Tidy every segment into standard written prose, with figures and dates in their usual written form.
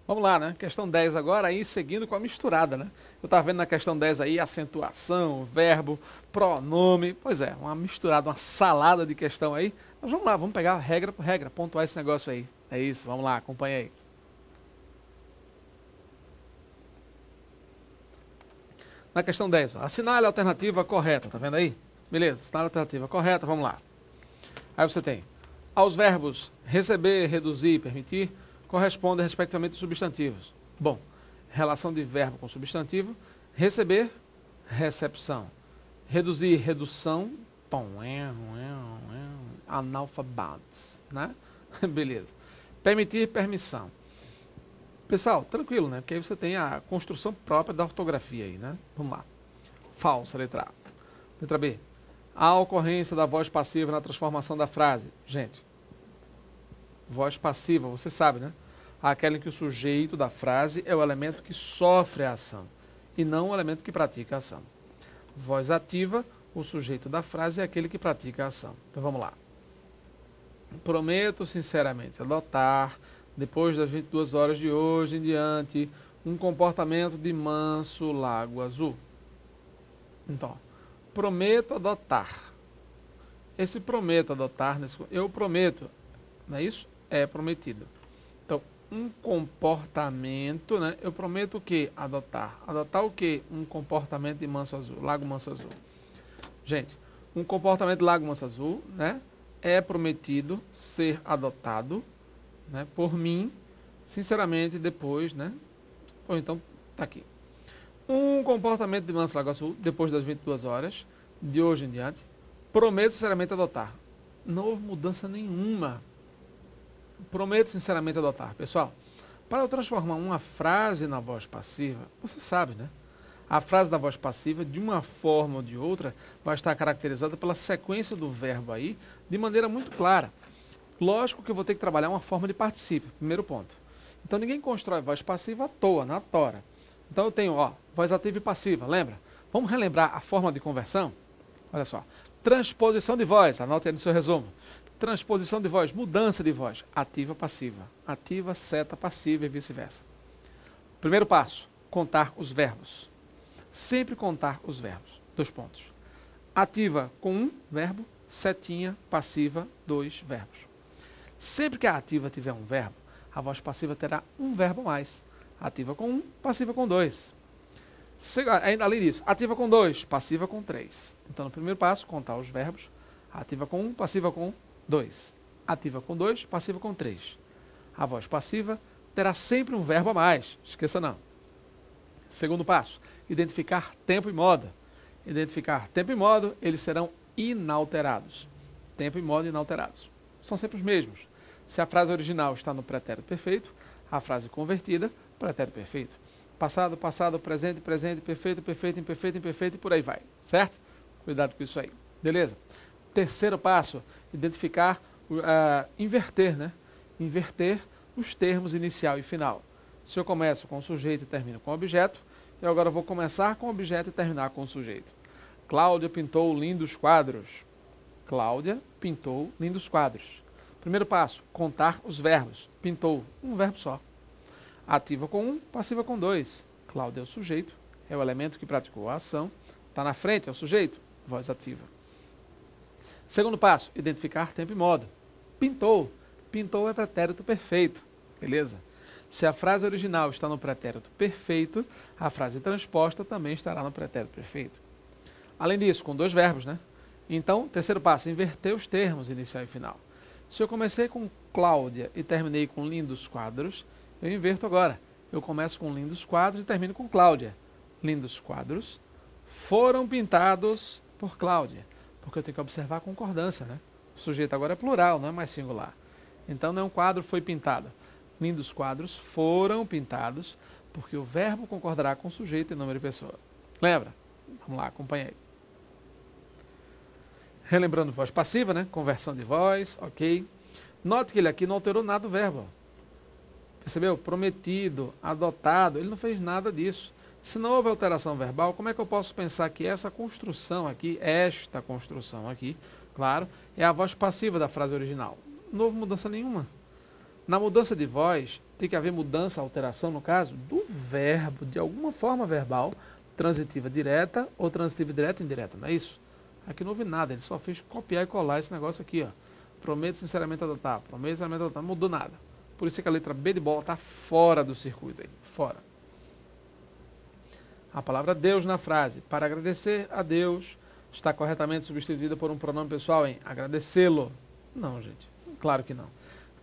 Vamos lá, né? Questão 10 agora, aí seguindo com a misturada, né? Eu estava vendo na questão 10 aí, acentuação, verbo, pronome. Pois é, uma misturada, uma salada de questão aí. Mas vamos lá, vamos pegar regra por regra, pontuar esse negócio aí. É isso, vamos lá, acompanha aí. Na questão 10, ó, assinale a alternativa correta, tá vendo aí? Beleza, assinale a alternativa correta, vamos lá. Aí você tem, aos verbos receber, reduzir e permitir, correspondem respectivamente os substantivos. Bom, relação de verbo com substantivo, receber, recepção. Reduzir, redução, analfabetos, né? Beleza. Permitir, permissão. Pessoal, tranquilo, né? Porque aí você tem a construção própria da ortografia aí, né? Vamos lá. Falsa, letra A. Letra B. A ocorrência da voz passiva na transformação da frase. Gente, voz passiva, você sabe, né? Aquela em que o sujeito da frase é o elemento que sofre a ação e não o elemento que pratica a ação. Voz ativa, o sujeito da frase é aquele que pratica a ação. Então vamos lá. Prometo sinceramente adotar, depois das 22 horas de hoje em diante, um comportamento de manso lago azul. Então, prometo adotar. Esse prometo adotar, eu prometo, não é isso? É prometido. Então, um comportamento, né? Eu prometo o quê? Adotar. Adotar o quê? Um comportamento de manso azul, lago manso azul. Gente, um comportamento de lago manso azul, né? É prometido ser adotado, né? Por mim, sinceramente, depois, né? Ou então, tá aqui. Um comportamento de manso lago azul, depois das 22 horas, de hoje em diante, prometo sinceramente adotar. Não houve mudança nenhuma. Prometo sinceramente adotar. Pessoal, para eu transformar uma frase na voz passiva, você sabe, né? A frase da voz passiva, de uma forma ou de outra, vai estar caracterizada pela sequência do verbo aí, de maneira muito clara. Lógico que eu vou ter que trabalhar uma forma de particípio, primeiro ponto. Então ninguém constrói voz passiva à toa, na tora. Então eu tenho, ó, voz ativa e passiva, lembra? Vamos relembrar a forma de conversão? Olha só. Transposição de voz, anote aí no seu resumo. Transposição de voz, mudança de voz, ativa, passiva. Ativa, seta, passiva e vice-versa. Primeiro passo, contar os verbos. Sempre contar os verbos. 2 pontos. Ativa com 1 verbo, setinha, passiva, 2 verbos. Sempre que a ativa tiver um verbo, a voz passiva terá um verbo a mais. Ativa com 1, passiva com 2. Além disso, ativa com 2, passiva com 3. Então, no primeiro passo, contar os verbos. Ativa com 1, passiva com 2. Ativa com 2, passiva com 3. A voz passiva terá sempre um verbo a mais. Esqueça não. Segundo passo, identificar tempo e modo. Identificar tempo e modo, eles serão inalterados. Tempo e modo inalterados. São sempre os mesmos. Se a frase original está no pretérito perfeito, a frase convertida, pretérito perfeito. Passado, passado, presente, presente, perfeito, perfeito, imperfeito, imperfeito e por aí vai. Certo? Cuidado com isso aí. Beleza? Terceiro passo, identificar, inverter, né? Inverter os termos inicial e final. Se eu começo com o sujeito e termino com o objeto, eu agora vou começar com o objeto e terminar com o sujeito. Cláudia pintou lindos quadros. Cláudia pintou lindos quadros. Primeiro passo, contar os verbos. Pintou, um verbo só. Ativa com 1, passiva com 2. Cláudia é o sujeito, é o elemento que praticou a ação. Está na frente, é o sujeito, voz ativa. Segundo passo, identificar tempo e modo. Pintou. Pintou é pretérito perfeito. Beleza? Se a frase original está no pretérito perfeito, a frase transposta também estará no pretérito perfeito. Além disso, com 2 verbos, né? Então, terceiro passo, inverter os termos inicial e final. Se eu comecei com Cláudia e terminei com lindos quadros, eu inverto agora. Eu começo com lindos quadros e termino com Cláudia. Lindos quadros foram pintados por Cláudia. Porque eu tenho que observar a concordância, né? O sujeito agora é plural, não é mais singular. Então, não é um quadro foi pintado. Lindos quadros foram pintados porque o verbo concordará com o sujeito e número de pessoa. Lembra? Vamos lá, acompanha aí. Relembrando voz passiva, né? Conversão de voz, ok. Note que ele aqui não alterou nada do verbo. Percebeu? Prometido, adotado, ele não fez nada disso. Se não houve alteração verbal, como é que eu posso pensar que essa construção aqui, esta construção aqui, claro, é a voz passiva da frase original? Não houve mudança nenhuma. Na mudança de voz, tem que haver mudança, alteração, no caso, do verbo, de alguma forma verbal, transitiva direta ou transitiva direta ou indireta, não é isso? Aqui não houve nada, ele só fez copiar e colar esse negócio aqui, ó. Prometo sinceramente adotar, prometo sinceramente adotar, não mudou nada. Por isso é que a letra B de bola está fora do circuito aí, fora. A palavra Deus na frase, para agradecer a Deus, está corretamente substituída por um pronome pessoal em agradecê-lo. Não, gente, claro que não.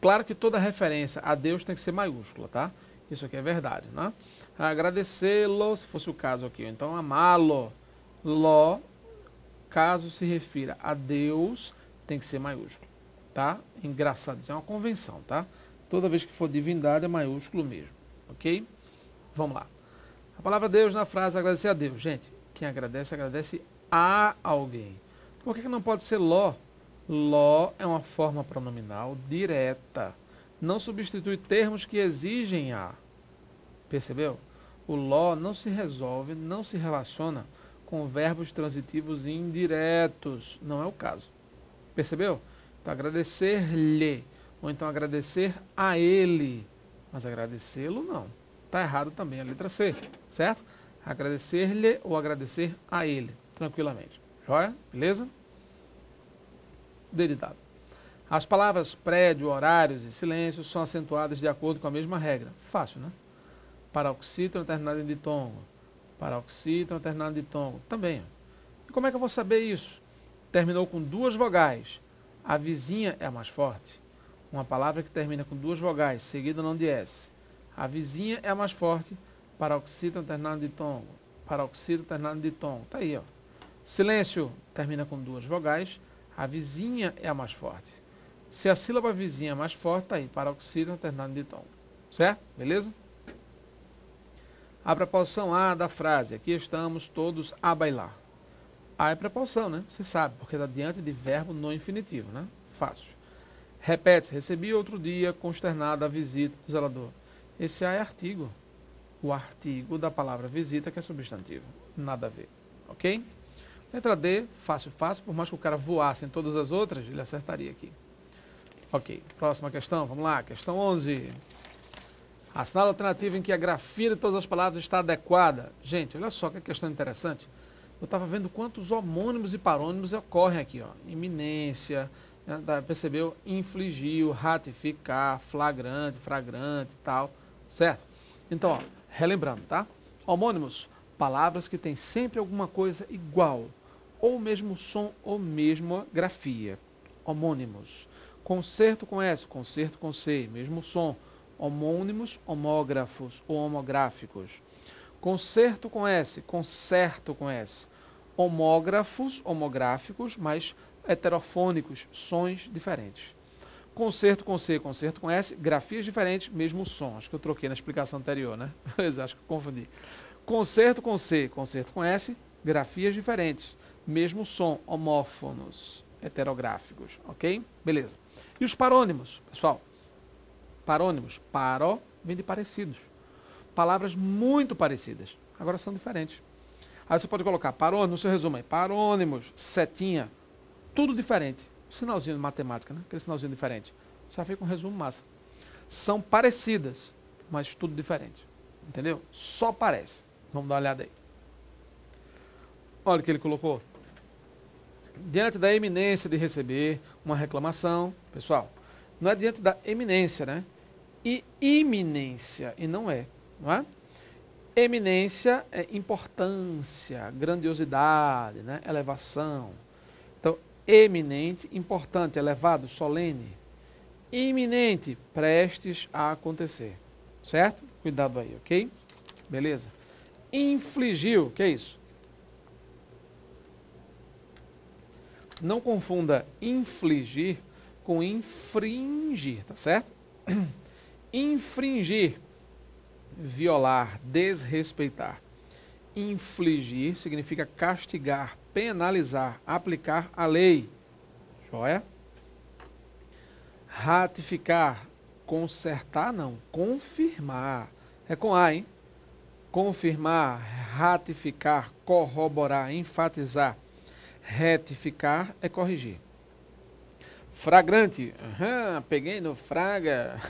Claro que toda referência a Deus tem que ser maiúscula, tá? Isso aqui é verdade, né? Agradecê-lo, se fosse o caso aqui. Então, amá-lo. Ló, caso se refira a Deus, tem que ser maiúsculo, tá? Engraçado, isso é uma convenção, tá? Toda vez que for divindade é maiúsculo mesmo, ok? Vamos lá. A palavra Deus na frase agradecer a Deus. Gente, quem agradece, agradece a alguém. Por que não pode ser Ló? Ló é uma forma pronominal direta. Não substitui termos que exigem a. Percebeu? O Ló não se resolve, não se relaciona com verbos transitivos indiretos. Não é o caso. Percebeu? Então, agradecer-lhe. Ou então agradecer a ele. Mas agradecê-lo não. Está errado também a letra C. Certo? Agradecer-lhe ou agradecer a ele. Tranquilamente. Joia? Beleza? Deditado. As palavras prédio, horários e silêncio são acentuadas de acordo com a mesma regra. Fácil, né? Paroxítona terminada em ditongo. Paroxítona terminada em ditongo. Também. E como é que eu vou saber isso? Terminou com duas vogais. A vizinha é a mais forte. Uma palavra que termina com duas vogais, seguida não de S. A vizinha é a mais forte. Paroxítona terminada em ditongo. Paroxítona terminada em ditongo. Tá aí, ó. Silêncio termina com duas vogais. A vizinha é a mais forte. Se a sílaba vizinha é mais forte, tá aí. Paroxítona terminada em ditongo. Certo? Beleza? A preposição a da frase. Aqui estamos todos a bailar. A é preposição, né? Você sabe, porque está diante de verbo no infinitivo, né? Fácil. Repete-se. Recebi outro dia consternado a visita do zelador. Esse a é artigo. O artigo da palavra visita, que é substantivo. Nada a ver. Ok? Letra D, fácil, fácil. Por mais que o cara voasse em todas as outras, ele acertaria aqui. Ok. Próxima questão. Vamos lá. Questão 11. Assinale a alternativa em que a grafia de todas as palavras está adequada. Gente, olha só que questão interessante. Eu estava vendo quantos homônimos e parônimos ocorrem aqui, ó. Iminência, percebeu? Infligiu, ratificar, flagrante, fragrante e tal, certo? Então, ó, relembrando, tá? Homônimos, palavras que têm sempre alguma coisa igual, ou mesmo som, ou mesma grafia. Homônimos. Concerto com S, concerto com C, mesmo som. Homônimos, homógrafos ou homográficos. Concerto com S, concerto com S. Homógrafos, homográficos, mas heterofônicos, sons diferentes. Concerto com C, concerto com S, grafias diferentes, mesmo som. Acho que eu troquei na explicação anterior, né? Pois acho que eu confundi. Concerto com C, concerto com S, grafias diferentes, mesmo som, homófonos, heterográficos, ok? Beleza. E os parônimos, pessoal? Parônimos, paro, vem de parecidos. Palavras muito parecidas, agora são diferentes. Aí você pode colocar parônimos, no seu resumo aí, parônimos, setinha, tudo diferente. Sinalzinho de matemática, né? Aquele sinalzinho diferente. Já fica um resumo massa. São parecidas, mas tudo diferente. Entendeu? Só parece. Vamos dar uma olhada aí. Olha o que ele colocou. Diante da iminência de receber uma reclamação, pessoal, não é diante da eminência, né? E iminência, e não é, não é? Eminência é importância, grandiosidade, né? Elevação. Então, eminente, importante, elevado, solene. Iminente, prestes a acontecer. Certo? Cuidado aí, ok? Beleza? Infligiu, o que é isso? Não confunda infligir com infringir, tá certo? Infringir, violar, desrespeitar. Infligir significa castigar, penalizar, aplicar a lei. Joia? Ratificar, consertar não, confirmar. É com A, hein? Confirmar, ratificar, corroborar, enfatizar. Retificar é corrigir. Fragrante. Aham, peguei no fraga.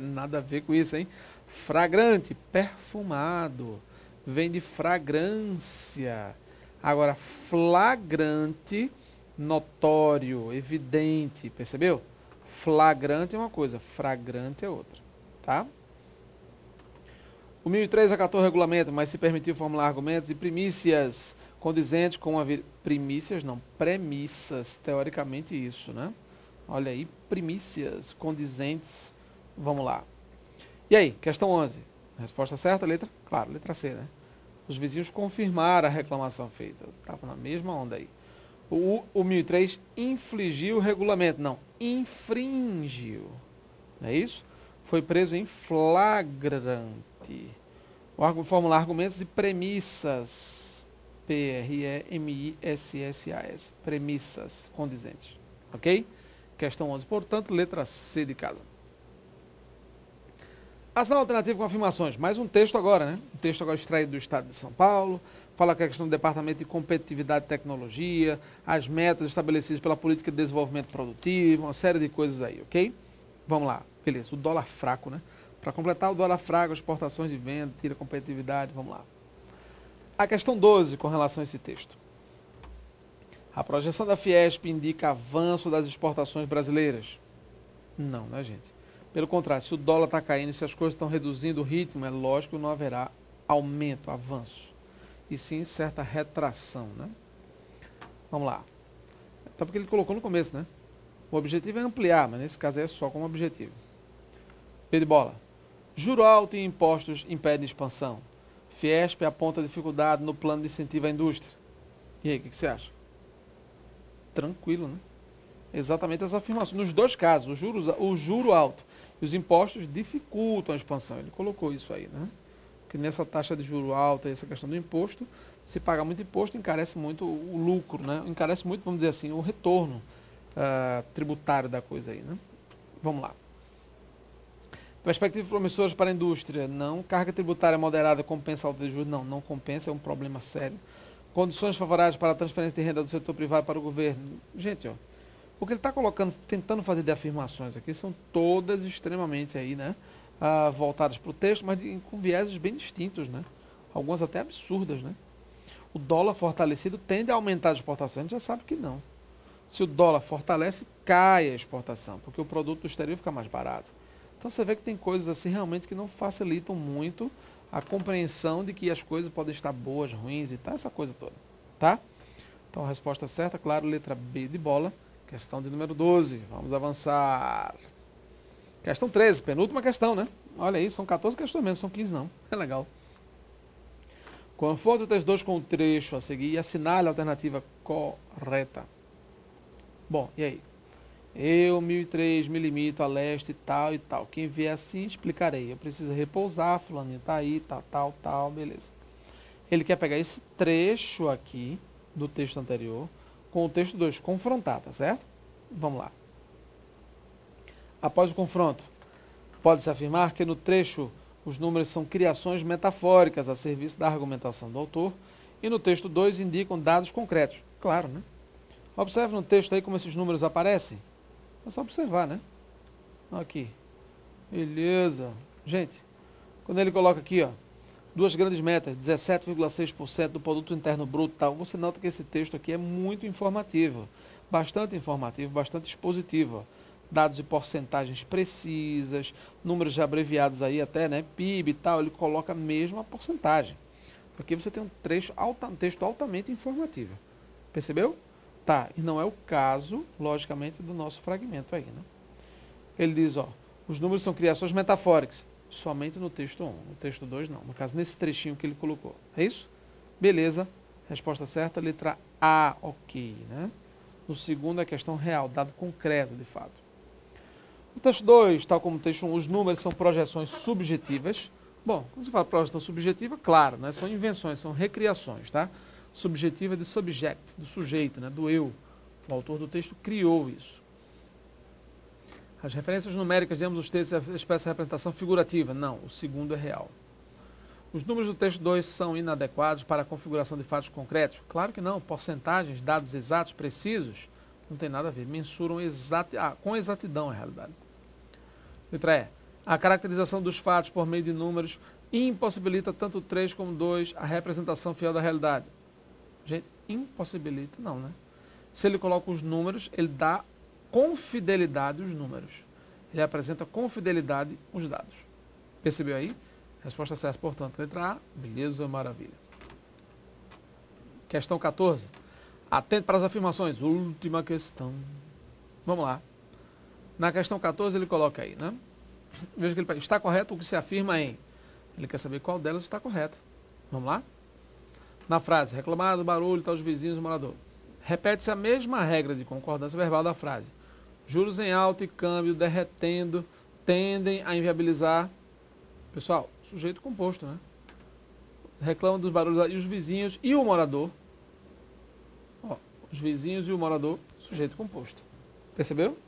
Nada a ver com isso, hein? Fragrante, perfumado. Vem de fragrância. Agora, flagrante, notório, evidente. Percebeu? Flagrante é uma coisa, fragrante é outra. Tá? O 1003 acatou o regulamento, mas se permitiu formular argumentos e primícias condizentes com a primícias, não, premissas, teoricamente isso, né? Olha aí, primícias condizentes. Vamos lá. E aí, questão 11. Resposta certa, letra? Claro, letra C, né? Os vizinhos confirmaram a reclamação feita. Estava na mesma onda aí. O 1003 infligiu o regulamento. Não, infringiu. Não é isso? Foi preso em flagrante. Formular argumentos e premissas. P-R-E-M-I-S-S-A-S. Premissas condizentes. Ok? Questão 11. Portanto, letra C de casa. Ação alternativa com afirmações. Mais um texto agora, né? Um texto agora extraído do Estado de São Paulo. Fala que a questão do Departamento de Competitividade e Tecnologia, as metas estabelecidas pela Política de Desenvolvimento Produtivo, uma série de coisas aí, ok? Vamos lá. Beleza. O dólar fraco, né? Para completar o dólar fraco, exportações de venda, tira competitividade, vamos lá. A questão 12, com relação a esse texto. A projeção da Fiesp indica avanço das exportações brasileiras? Não, né, gente? Pelo contrário, se o dólar está caindo, se as coisas estão reduzindo o ritmo, é lógico que não haverá aumento, avanço. E sim certa retração, né? Vamos lá. Até porque ele colocou no começo, né? O objetivo é ampliar, mas nesse caso é só como objetivo. P de bola. Juro alto e impostos impedem expansão. Fiesp aponta dificuldade no plano de incentivo à indústria. E aí, o que você acha? Tranquilo, né? Exatamente as afirmações. Nos dois casos, o juro alto e os impostos dificultam a expansão. Ele colocou isso aí, né? Porque nessa taxa de juro alta e essa questão do imposto, se paga muito imposto, encarece muito o lucro, né? Encarece muito, vamos dizer assim, o retorno tributário da coisa aí, né? Vamos lá. Perspectivas promissoras para a indústria. Não. Carga tributária moderada compensa a alta de juros? Não, não compensa, é um problema sério. Condições favoráveis para a transferência de renda do setor privado para o governo. Gente, ó, o que ele está colocando, tentando fazer de afirmações aqui, são todas extremamente aí, né, voltadas para o texto, mas com vieses bem distintos, né? Algumas até absurdas, né? O dólar fortalecido tende a aumentar a exportação. A gente já sabe que não. Se o dólar fortalece, cai a exportação, porque o produto do exterior fica mais barato. Então você vê que tem coisas assim realmente que não facilitam muito a compreensão de que as coisas podem estar boas, ruins e tal, essa coisa toda, tá? Então a resposta certa, claro, letra B de bola, questão de número 12. Vamos avançar. Questão 13, penúltima questão, né? Olha aí, são 14 questões mesmo, são 15 não. É legal. Confronte o texto 2 com o trecho a seguir e assinale a alternativa correta. Bom, e aí? Eu, 1003, me limito a leste, tal e tal. Quem vier assim, explicarei. Eu preciso repousar, fulaninho tá aí, tal, beleza. Ele quer pegar esse trecho aqui, do texto anterior, com o texto 2, confrontar, tá certo? Vamos lá. Após o confronto, pode-se afirmar que no trecho os números são criações metafóricas a serviço da argumentação do autor e no texto 2 indicam dados concretos. Claro, né? Observe no texto aí como esses números aparecem. É só observar, né? Aqui. Beleza. Gente, quando ele coloca aqui, ó, duas grandes metas, 17,6% do produto interno bruto, tal, você nota que esse texto aqui é muito informativo, bastante expositivo. Ó. Dados e porcentagens precisas, números já abreviados aí até, né? PIB e tal, ele coloca mesmo a porcentagem. Aqui você tem um texto altamente informativo. Percebeu? Tá, e não é o caso, logicamente, do nosso fragmento aí, né? Ele diz, ó, os números são criações metafóricas, somente no texto 1, no texto 2 não, no caso, nesse trechinho que ele colocou. É isso? Beleza, resposta certa, letra A, ok, né? No segundo é questão real, dado concreto, de fato. No texto 2, tal como no texto 1, os números são projeções subjetivas. Bom, quando se fala projeção subjetiva, claro, né? São invenções, são recriações, tá? Subjetiva de subject, do sujeito, né, do eu. O autor do texto criou isso. As referências numéricas de ambos os textos expressam a representação figurativa. Não, o segundo é real. Os números do texto 2 são inadequados para a configuração de fatos concretos? Claro que não. Porcentagens, dados exatos, precisos? Não tem nada a ver. Mensuram com exatidão a realidade. Letra E. A caracterização dos fatos por meio de números impossibilita tanto 3 como 2 a representação fiel da realidade. Gente, impossibilita não, né? Se ele coloca os números, ele dá com fidelidade os números. Ele apresenta com fidelidade os dados. Percebeu aí? Resposta certa, portanto, letra A. Beleza, maravilha. Questão 14. Atente para as afirmações. Última questão. Vamos lá. Na questão 14 ele coloca aí, né? Veja que ele está correto o que se afirma em. Ele quer saber qual delas está correta. Vamos lá? Na frase, reclamar do barulho, tá os vizinhos do morador. Repete-se a mesma regra de concordância verbal da frase. Juros em alta e câmbio derretendo tendem a inviabilizar. Pessoal, sujeito composto, né? Reclama dos barulhos e os vizinhos e o morador. Ó, os vizinhos e o morador, sujeito composto. Percebeu?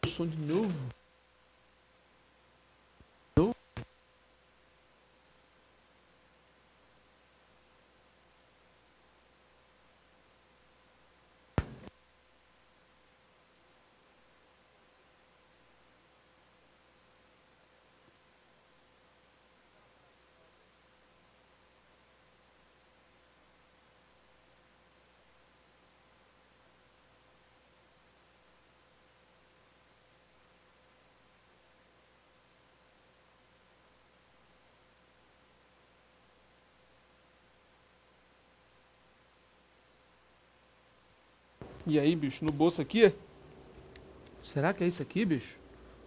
Som de novo. E aí, bicho, no bolso aqui? Será que é isso aqui, bicho?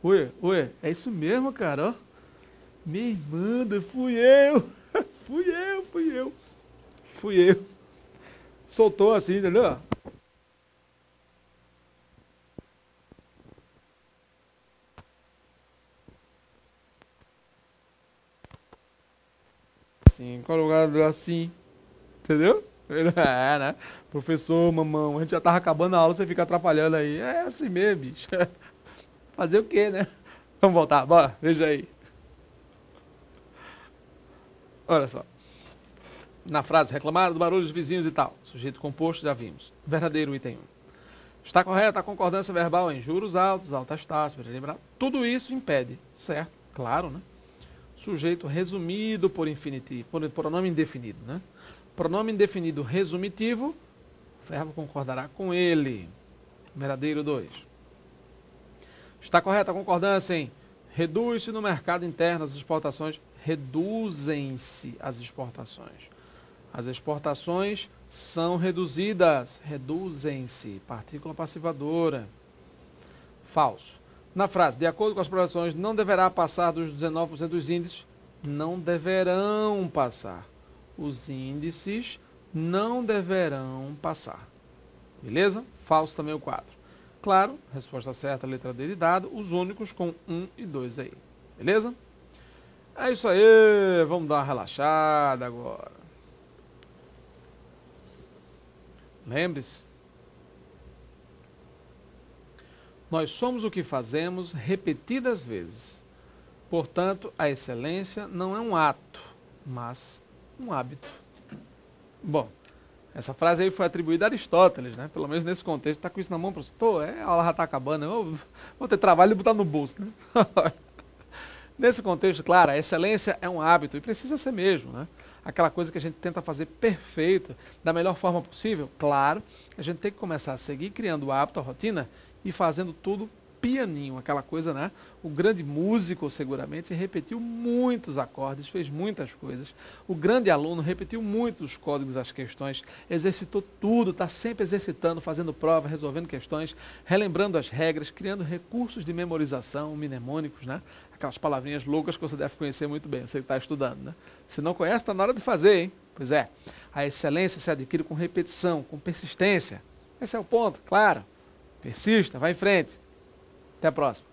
Ué, é isso mesmo, cara, ó. Minha irmã, fui eu. Fui eu. Soltou assim, entendeu? Assim, qual lugar assim? Entendeu? É, né? Professor, mamão, a gente já tava acabando a aula, você fica atrapalhando aí. É assim mesmo, bicho. Fazer o quê, né? Vamos voltar, bora, veja aí. Olha só. Na frase, reclamaram do barulho dos vizinhos e tal. Sujeito composto, já vimos. Verdadeiro, item 1. Está correta a concordância verbal em juros altos, altas taxas, para lembrar. Tudo isso impede, certo? Claro, né? Sujeito resumido por infinitivo, por pronome indefinido, né? Pronome indefinido resumitivo, o verbo concordará com ele. Verdadeiro 2. Está correta a concordância em reduz-se no mercado interno as exportações, reduzem-se as exportações. As exportações são reduzidas, reduzem-se, partícula passivadora. Falso. Na frase, de acordo com as projeções, não deverá passar dos 19% dos índices, não deverão passar. Os índices não deverão passar. Beleza? Falso também o 4. Claro, resposta certa, letra D de dado, os únicos com 1 e 2 aí. Beleza? É isso aí, vamos dar uma relaxada agora. Lembre-se, nós somos o que fazemos repetidas vezes. Portanto, a excelência não é um ato, mas um hábito. Bom, essa frase aí foi atribuída a Aristóteles, né? Pelo menos nesse contexto. Está com isso na mão, professor? A aula já está acabando. Eu vou ter trabalho de botar no bolso, né? Nesse contexto, claro, a excelência é um hábito e precisa ser mesmo, né? Aquela coisa que a gente tenta fazer perfeita, da melhor forma possível. Claro, a gente tem que começar a seguir criando o hábito, a rotina e fazendo tudo pianinho, aquela coisa, né? O grande músico, seguramente, repetiu muitos acordes, fez muitas coisas. O grande aluno repetiu muitos códigos, as questões, exercitou tudo, está sempre exercitando, fazendo prova, resolvendo questões, relembrando as regras, criando recursos de memorização, mnemônicos, né? Aquelas palavrinhas loucas que você deve conhecer muito bem, você que está estudando, né? Se não conhece, está na hora de fazer, hein? Pois é, a excelência se adquire com repetição, com persistência. Esse é o ponto, claro. Persista, vai em frente. Até a próxima.